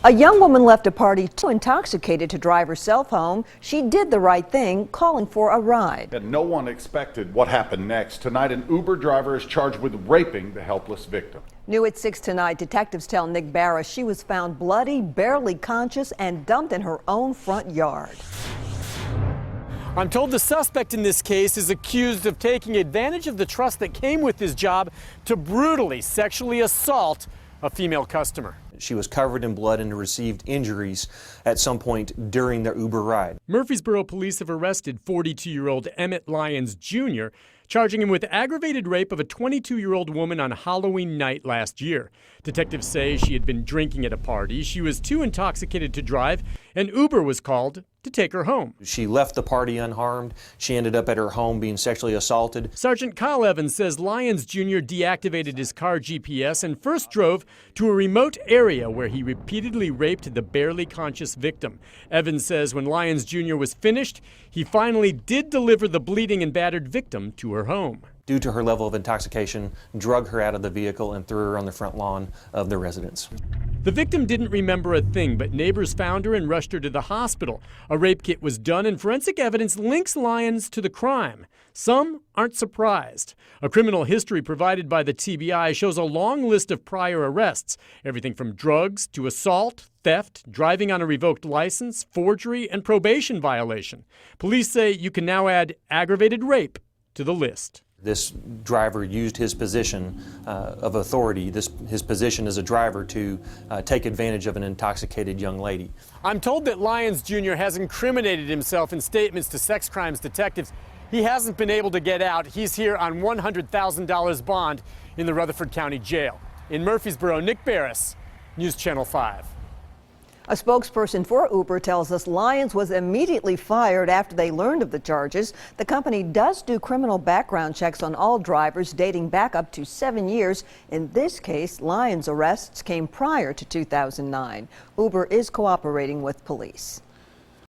A young woman left a party too intoxicated to drive herself home. She did the right thing, calling for a ride. And no one expected what happened next. Tonight, an Uber driver is charged with raping the helpless victim. New at 6 tonight, detectives tell Nick Barra she was found bloody, barely conscious, and dumped in her own front yard. I'm told the suspect in this case is accused of taking advantage of the trust that came with his job to brutally sexually assault a female customer. She was covered in blood and received injuries at some point during their Uber ride. Murfreesboro police have arrested 42-year-old Emmett Lyons Jr., charging him with aggravated rape of a 22-year-old woman on Halloween night last year. Detectives say she had been drinking at a party, she was too intoxicated to drive, and Uber was called to take her home. She left the party unharmed. She ended up at her home being sexually assaulted. Sergeant Kyle Evans says Lyons Jr. deactivated his car GPS and first drove to a remote area where he repeatedly raped the barely conscious victim. Evans says when Lyons Jr. was finished, he finally did deliver the bleeding and battered victim to her home. Due to her level of intoxication, drug her out of the vehicle and threw her on the front lawn of the residence. The victim didn't remember a thing, but neighbors found her and rushed her to the hospital. A rape kit was done, and forensic evidence links Lyons to the crime. Some aren't surprised. A criminal history provided by the TBI shows a long list of prior arrests, everything from drugs to assault, theft, driving on a revoked license, forgery, and probation violation. Police say you can now add aggravated rape to the list. This driver used his position of authority, his position as a driver, to take advantage of an intoxicated young lady. I'm told that Lyons Jr. has incriminated himself in statements to sex crimes detectives. He hasn't been able to get out. He's here on $100,000 bond in the Rutherford County Jail. In Murfreesboro, Nick Barris, News Channel 5. A spokesperson for Uber tells us Lyons was immediately fired after they learned of the charges. The company does do criminal background checks on all drivers dating back up to 7 years. In this case, Lyons' arrests came prior to 2009. Uber is cooperating with police.